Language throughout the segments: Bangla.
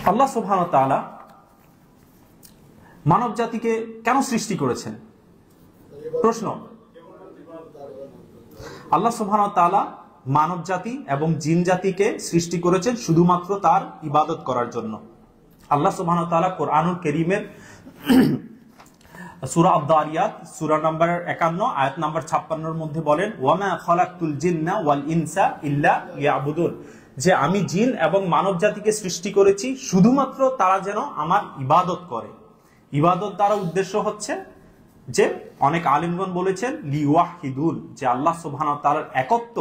আল্লাহ সুবহানাহু ওয়া তাআলা মানব জাতিকে কেন সৃষ্টি করেছেন? প্রশ্ন। আল্লাহ সুবহানাহু ওয়া তাআলা মানব জাতি এবং জিন জাতিকে সৃষ্টি করেছেন শুধুমাত্র তার ইবাদত করার জন্য। আল্লাহ সুবহানাহু ওয়া তাআলা কোরআনুল কারীমের সূরা আদ-দারিয়াত সূরা নাম্বার 51 আয়াত নাম্বার 56 এর মধ্যে বলেন, ওয়ামা খালাকতুল জিন্না ওয়াল ইনসা ইল্লা লিয়াবুদুন, যে আমি জিন এবং মানব জাতিকে সৃষ্টি করেছি শুধুমাত্র তারা যেন আমার ইবাদত করে। ইবাদত দ্বারা উদ্দেশ্য হচ্ছে যে অনেক আলিমগণ বলেছেন লিওয়াহিদুন, যে আল্লাহ সুবহানাহু ওয়া তাআলার একত্ব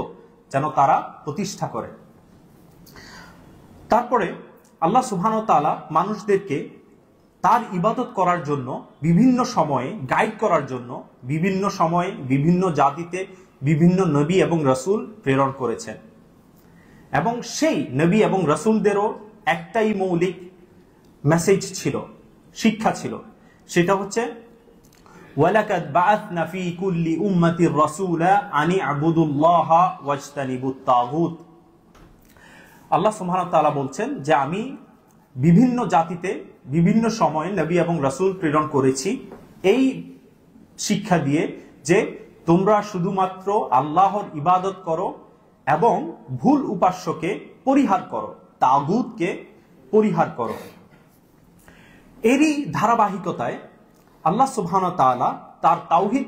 যেন তারা প্রতিষ্ঠা করে। তারপরে আল্লাহ সুবহানাহু ওয়া তাআলা মানুষদেরকে তার ইবাদত করার জন্য বিভিন্ন সময়ে গাইড করার জন্য বিভিন্ন সময়ে বিভিন্ন জাতিতে বিভিন্ন নবী এবং রাসূল প্রেরণ করেছেন, এবং সেই নবী এবং রাসূলদেরও একটাই মৌলিক মেসেজ ছিল, শিক্ষা ছিল, সেটা হচ্ছে ওয়ালাকাদ বাআসনা ফি কুল্লি উম্মাতির রাসূলা আনি আবুদুল্লাহা ওয়াজতানিবুত তাগুত। আল্লাহ সুবহানাহু ওয়া তাআলা বলছেন যে আমি বিভিন্ন জাতিতে বিভিন্ন সময়ে নবী এবং রাসূল প্রেরণ করেছি এই শিক্ষা দিয়ে যে তোমরা শুধুমাত্র আল্লাহর ইবাদত করো এবং ভুল উপাস্যকে পরিহার করো, তাগুতকে পরিহার করো। এরই ধারাবাহিকতায় আল্লাহ সুবহানাহু ওয়া তাআলা তার তাওহীদ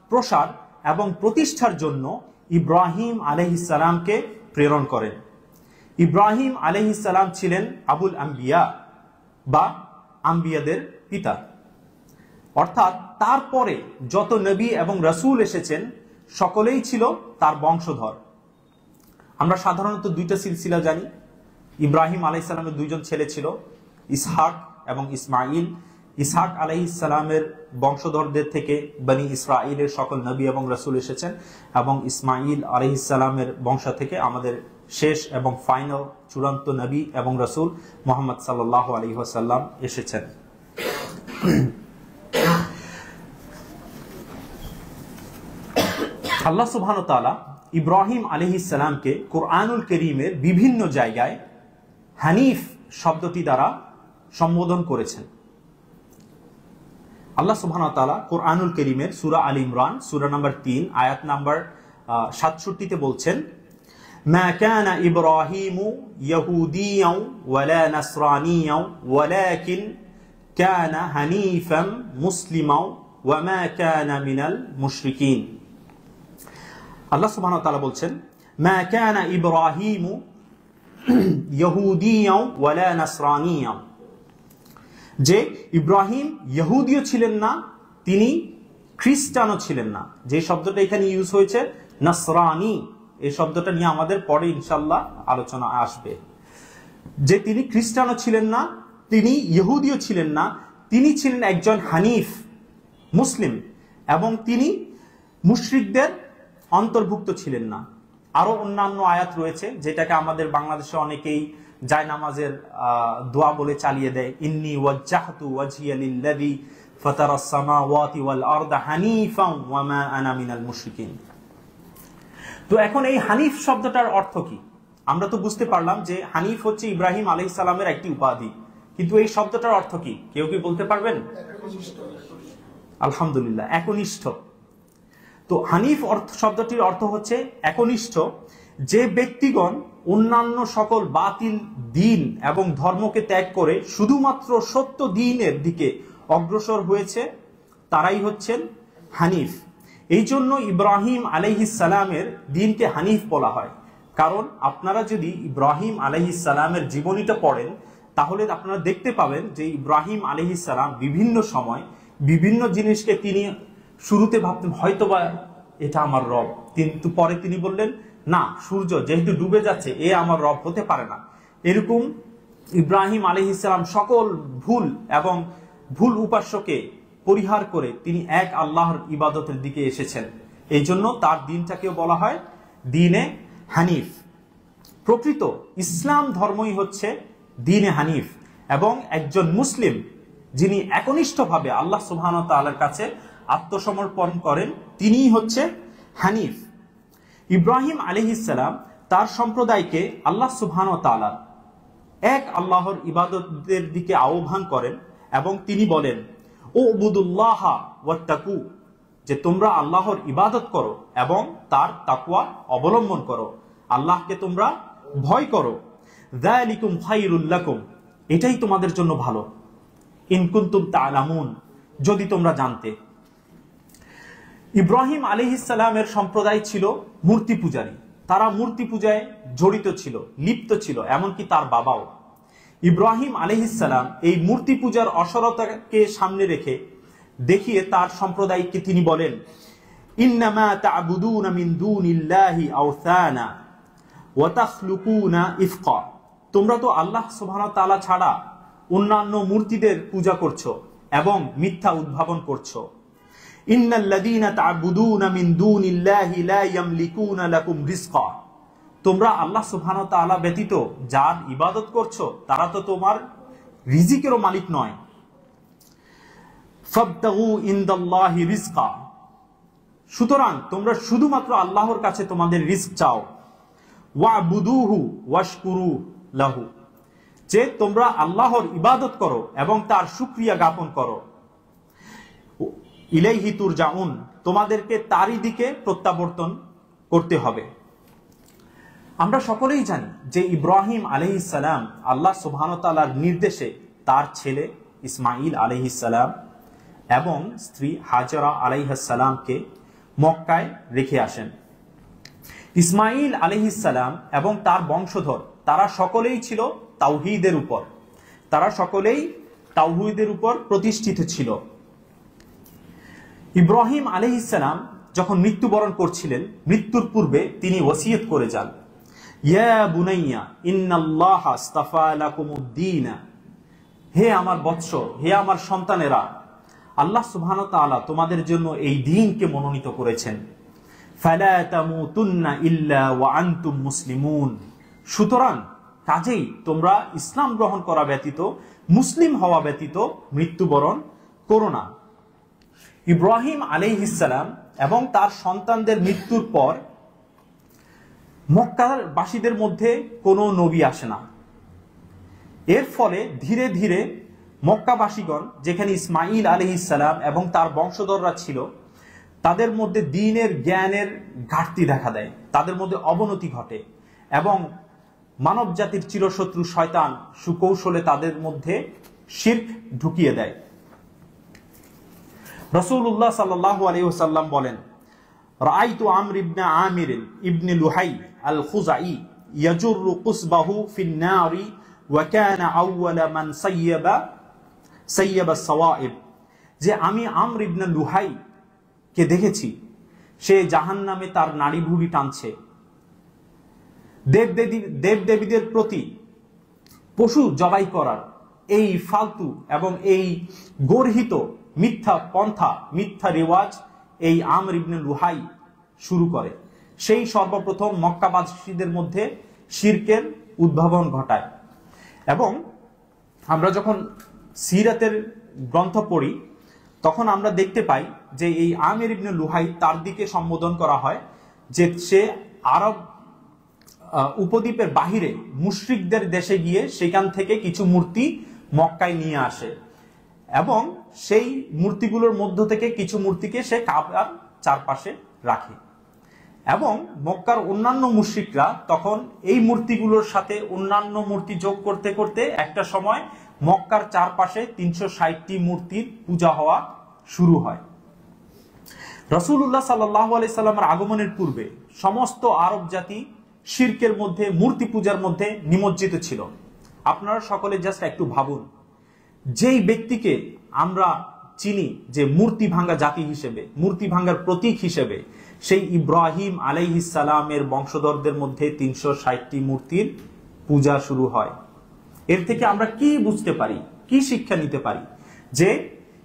প্রসার এবং প্রতিষ্ঠার জন্য ইব্রাহিম আলাইহিস সালামকে প্রেরণ করেন। ইব্রাহিম আলাইহিস সালাম ছিলেন আবুল আম্বিয়া বা আম্বিয়াদের পিতা, অর্থাৎ তারপরে যত নবী এবং রাসূল এসেছেন সকলেই ছিল তার বংশধর। আমরা সাধারণত দুইটা সিলসিলা জানি। ইব্রাহিম আলাইহিস সালামের দুইজন ছেলে ছিল, ইসহাক এবং ইসমাইল। ইসহাক আলাইহিস সালামের বংশধরদের থেকে বনি ইসরাইলের সকল নবী এবং রাসূল এসেছেন, এবং ইসমাইল আলাইহিস সালামের বংশ থেকে আমাদের শেষ এবং ফাইনাল চূড়ান্ত নবী এবং রাসূল মুহাম্মদ সাল্লাল্লাহু আলাইহি ওয়াসাল্লাম এসেছেন। আল্লাহ সুবহানাহু ওয়া তাআলা ইব্রাহিম আলাইহিস সালামকে কোরআনুল কারীমের বিভিন্ন জায়গায় হানিফ শব্দটি দ্বারা সম্বোধন করেছেন। আল্লাহ সুবহানাহু ওয়া তাআলা কোরআনুল কারীমের সূরা আল ইমরান সূরা নাম্বার 3 আয়াত নাম্বার 67 তে বলছেন, মা কানা ইব্রাহিমু ইয়াহুদিয়াও ওয়ালা নাসরানিয়াও ওয়ালাকিন কানা হানিফাম মুসলিমাও ওয়া মা কানা মিনাল মুশরিকিন। আল্লাহ সুবহানাহু ওয়া তাআলা বলছেন, মা কানা ইব্রাহিমু ইয়াহুদিয়াও ওয়ালা নাসরানিয়াও, যে ইব্রাহিম ইহুদিও ছিলেন না, তিনি খ্রিস্টানও ছিলেন না। যে শব্দটা এখানে ইউজ হয়েছে নাসরানি, এই শব্দটা নিয়ে আমাদের পরে ইনশাআল্লাহ আলোচনা আসবে। যে তিনি খ্রিস্টানও ছিলেন না, তিনি ইহুদিও ছিলেন না, তিনি ছিলেন একজন হানিফ মুসলিম, এবং তিনি মুশরিকদের অন্তর্ভুক্ত ছিলেন না। আরো অন্যান্য আয়াত রয়েছে যেটাকে আমাদের বাংলাদেশে অনেকেই জায়নামাজের দোয়া বলে চালিয়ে দেয়, ইন্নী ওয়াজ্জাহতু ওয়াজহিয়া লিল্লাযী ফাতারাস সামাওয়াতি ওয়াল আরদা হানিফাও ওয়া মা আনা মিনাল মুশরিকিন। তো এখন এই হানিফ শব্দটার অর্থ কি? আমরা তো বুঝতে পারলাম যে হানিফ হচ্ছে ইব্রাহিম আলাইহিস সালামের একটি উপাধি, কিন্তু এই শব্দটার অর্থ কি কেউ কি বলতে পারবেন? আলহামদুলিল্লাহ, একনিষ্ঠ। তো হানিফ শব্দটির অর্থ হচ্ছে একনিষ্ঠ, যে ব্যক্তিগণ অন্যান্য সকল বাতিল দিন এবং ধর্মকে ত্যাগ করে শুধুমাত্র সত্য দ্বীনের দিকে অগ্রসর হয়েছে তারাই হচ্ছেন হানিফ। এই জন্য ইব্রাহিম আলাইহিস সালামের দ্বীনকে হানিফ বলা হয়। কারণ আপনারা যদি ইব্রাহিম আলাইহিস সালামের জীবনীটা পড়েন তাহলে আপনারা দেখতে পাবেন যে ইব্রাহিম আলাইহিস সালাম বিভিন্ন সময় বিভিন্ন জিনিসকে তিনি শুরুতে ভাবতেন হয়তোবা এটা আমার রব, কিন্তু পরে তিনি বললেন না, সূর্য যেহেতু ডুবে যাচ্ছে এ আমার রব হতে পারে না। এরকম ইব্রাহিম আলাইহিস সালাম সকল ভুল এবং ভুল উপাস্যকে পরিহার করে তিনি এক আল্লাহর ইবাদতের দিকে এসেছেন। এই জন্য তার দিনটাকেও বলা হয় দ্বীনে হানিফ। প্রকৃত ইসলাম ধর্মই হচ্ছে দ্বীনে হানিফ, এবং একজন মুসলিম যিনি একনিষ্ঠভাবে আল্লাহ সুবহানাহু ওয়া তাআলার কাছে আত্মসমর্পণ করেন তিনিই হচ্ছে হানিফ। ইব্রাহিম আলাইহিস সালাম তার সম্প্রদায়কে আল্লাহ সুবহানাহু ওয়া তাআলা এক আল্লাহর ইবাদতের দিকে আহ্বান করেন এবং তিনি বলেন, ও উবুদুল্লাহ ওয়াত্তাকু, যে তোমরা আল্লাহর ইবাদত করো এবং তার তাকওয়া অবলম্বন করো, আল্লাহকে তোমরা ভয় করো। যালিকুম খায়রুল লাকুম, এটাই তোমাদের জন্য ভালো। ইন কুনতুম তা'লামুন, যদি তোমরা জানতে। ইব্রাহিম আলাইহিস সালামের সম্প্রদায় ছিল মূর্তি পূজারী। তারা মূর্তি পূজায় জড়িত ছিল, লিপ্ত ছিল, এমনকি তার বাবাও। ইব্রাহিম আলাইহিস সালাম এই মূর্তি পূজার অসরতাকে সামনে রেখে দেখিয়ে তার সম্প্রদায়কে তিনি বলেন, ইন্নামা তা'বুদুনা মিন দুনিল্লাহি আওসানা ওয়া তাখলুকুনা ইফকা, তোমরা তো আল্লাহ সুবহানাহু ওয়া তাআলা ছাড়া অন্যান্য মূর্তিদের পূজা করছো এবং মিথ্যা উদ্ভাবন করছো। ইন্নাল্লাযীনা তা'বুদুনা মিন দুনিল্লাহি লা ইয়ামলিকুনা লাকুম রিজকা, তোমরা আল্লাহ সুবহানাহু ওয়া তাআলা ব্যতীত যার ইবাদত করছো তারা তো তোমার রিজিকেরও মালিক নয়। ফাবতাগু ইনদাল্লাহি রিজকা, সুতরাং তোমরা শুধুমাত্র আল্লাহর কাছে তোমাদের রিজক চাও। ওয়াবুদুহু ওয়াশকুরু লাহু, যে তোমরা আল্লাহর ইবাদত করো এবং তার শুকরিয়া জ্ঞাপন করো। ইলাইহি তুরজাউন, তোমাদেরকে তারই দিকে প্রত্যাবর্তন করতে হবে। আমরা সকলেই জানি যে ইব্রাহিম আলাইহিস সালাম আল্লাহ সুবহানাহু ওয়া তাআলার নির্দেশে তার ছেলে ইসমাঈল আলাইহিস সালাম এবং স্ত্রী হাজরা আলাইহিস সালামকে মক্কায় রেখে আসেন। ইসমাঈল আলাইহিস সালাম এবং তার বংশধর তারা সকলেই ছিল তাওহীদের উপর, তারা সকলেই তাওহীদের উপর প্রতিষ্ঠিত ছিল। ইব্রাহিম আলাইহিস সালাম যখন মৃত্যুবরণ করছিলেন, মৃত্যুর পূর্বে তিনি ওসিয়ত করে যান, ইয়া বুনাইয়া ইন্নাল্লাহা আস্তাফা লাকুমুদ-দীন, হে আমার বৎস, হে আমার সন্তানেরা, আল্লাহ সুবহানাহু ওয়া তাআলা তোমাদের জন্য এই দ্বীনকে মনোনীত করেছেন। ফালা তামুতুন্না ইল্লা ওয়া আনতুম মুসলিমুন, সুতরাং কাজেই তোমরা ইসলাম গ্রহণ করা ব্যতীত, মুসলিম হওয়া ব্যতীত মৃত্যুবরণ করো না। ইব্রাহিম আলাইহিস সালাম এবং তার সন্তানদের মৃত্যুর পর মক্কার বাসীদের মধ্যে কোনো নবী আসে না। এর ফলে ধীরে ধীরে মক্কাবাসীগণ, যেখানে ইসমাঈল আলাইহিস সালাম এবং তার বংশধররা ছিল, তাদের মধ্যে দ্বীনের জ্ঞানের ঘাটতি দেখা দেয়, তাদের মধ্যে অবনতি ঘটে এবং মানব জাতির চিরশত্রু শয়তান সুকৌশলে তাদের মধ্যে শিরক ঢুকিয়ে দেয়। রাসূলুল্লাহ সাল্লাল্লাহু আলাইহি ওয়াসাল্লাম বলেন, রাআইতু আমর ইবনে আমির ইবনে লুহাই আল খুজাই ইয়াজুরু কুসবাহু ফিন নারি ওয়া কানা আউওয়ালা মান সাইয়াবা সাওয়াইব, যে আমি আমর ইবনে লুহাই কে দেখেছি, সে জাহান্নামে তার নাড়ি ভুঁড়ি টানছে। দেবদেবীদের প্রতি পশু জবাই করার এই ফালতু এবং এই গর্হিত মিথ্যা পন্থা, মিথ্যা রেওয়াজ এই আমর ইবনে লুহাই শুরু করে। সেই সর্বপ্রথম মক্কাবাসীদের মধ্যে শিরকের উদ্ভাবন ঘটায়। এবং আমরা যখন সিরাতের গ্রন্থ পড়ি তখন আমরা দেখতে পাই যে এই আমির ইবনে লুহাই, তার দিকে সম্বোধন করা হয় যে সে আরব উপদ্বীপের বাহিরে মুশরিকদের দেশে গিয়ে সেখান থেকে কিছু মূর্তি মক্কায় নিয়ে আসে এবং সেই মূর্তিগুলোর মধ্য থেকে কিছু মূর্তিকে সে কাবার চারপাশে রাখে। এবং মক্কার অন্যান্য মুশরিকরা তখন এই মূর্তিগুলোর সাথে অন্যান্য মূর্তি যোগ করতে করতে একটা সময় মক্কার চারপাশে 360টি মূর্তির পূজা হওয়া শুরু হয়। রাসূলুল্লাহ সাল্লাল্লাহু আলাইহি সাল্লামের আগমনের পূর্বে সমস্ত আরব জাতি শিরকের মধ্যে, মূর্তি পূজার মধ্যে নিমজ্জিত ছিল। আপনারা সকলে জাস্ট একটু ভাবুন, যেই ব্যক্তিকে আমরা চিনি যে মূর্তি ভাঙ্গা জাতি হিসেবে, মূর্তি ভাঙ্গার প্রতীক হিসেবে, সেই ইব্রাহিম আলাইহিস সালামের বংশধরদের মধ্যে 360টি মূর্তির পূজা শুরু হয়। এর থেকে আমরা কি বুঝতে পারি, কি শিক্ষা নিতে পারি? যে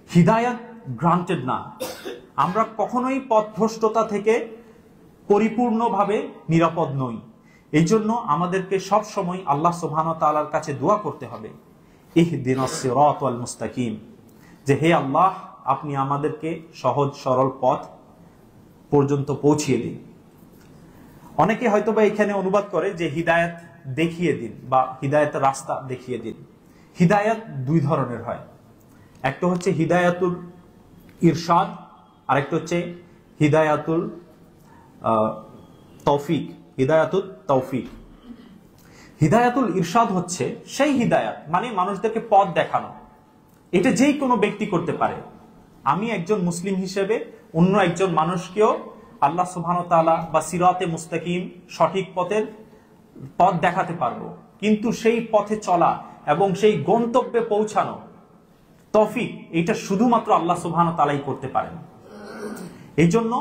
হিদায়াত গ্রান্টেড না, আমরা কখনোই পথভ্রষ্টতা থেকে পরিপূর্ণভাবে নিরাপদ নই। এই জন্য আমাদেরকে সব সময় আল্লাহ সুবহানাহু ওয়া তাআলার কাছে দোয়া করতে হবে, ইহদিনাস সিরাতাল মুস্তাকিম, যে হে আল্লাহ, আপনি আমাদেরকে সহজ সরল পথ পর্যন্ত পৌঁছিয়ে দিন। অনেকে হয়তোবা এখানে অনুবাদ করে যে হিদায়াত দেখিয়ে দিন বা হিদায়াতের রাস্তা দেখিয়ে দিন। হিদায়াত দুই ধরনের হয়, একটা হচ্ছে হিদায়াতুল ইরশাদ, আরেকটা হচ্ছে হিদায়াতুল তৌফিক। হিদায়াতুল তৌফিক, হিদায়াতুল ইরশাদ হচ্ছে সেই হিদায়াত, মানে মানুষদেরকে পথ দেখানো। এটা যেই কোনো ব্যক্তি করতে পারে। আমি একজন মুসলিম হিসেবে অন্য একজন মানুষকেও আল্লাহ সুবহানাহু ওয়া তাআলা বা সিরাতে মুস্তাকিম, সঠিক পথের পথ দেখাতে পারবো, কিন্তু সেই পথে চলা এবং সেই গন্তব্যে পৌঁছানো তৌফিক, এটা শুধুমাত্র আল্লাহ সুবহানাহু ওয়া তাআলাই করতে পারেন। এই জন্য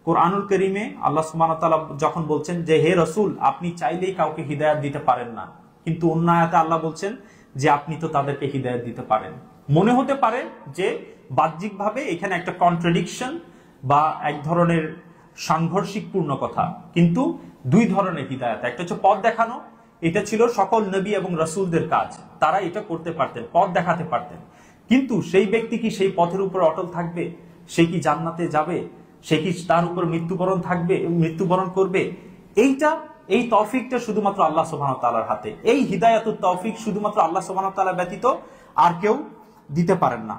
কোরআনুল কারীমে আল্লাহ সুবহানাহু ওয়া তাআলা যখন বলছেন যে হে রাসূল, আপনি চাইলেই কাউকে হিদায়াত দিতে পারেন না, কিন্তু অন্য আয়াতে আল্লাহ বলছেন যে আপনি তো তাদেরকে হিদায়াত দিতে পারেন। মনে হতে পারে যে বাহ্যিকভাবে এখানে একটা কন্ট্রাডিকশন বা এক ধরনের সাংঘর্ষিকপূর্ণ কথা, কিন্তু দুই ধরনের হিদায়াত। একটা হচ্ছে পথ দেখানো, এটা ছিল সকল নবী এবং রাসূলদের কাজ, তারা এটা করতে পারতেন, পথ দেখাতে পারতেন। কিন্তু সেই ব্যক্তি কি সেই পথের উপর অটল থাকবে? সে কি জান্নাতে যাবে? সে কি তার উপর মৃত্যুবরণ করবে? এই তৌফিকটা শুধুমাত্র আল্লাহ সুবহানাহু ওয়া তাআলার হাতে। এই হিদায়াতুত তৌফিক শুধুমাত্র আল্লাহ সুবহানাহু ওয়া তাআলা ব্যতীত আর কেউ দিতে পারেন না।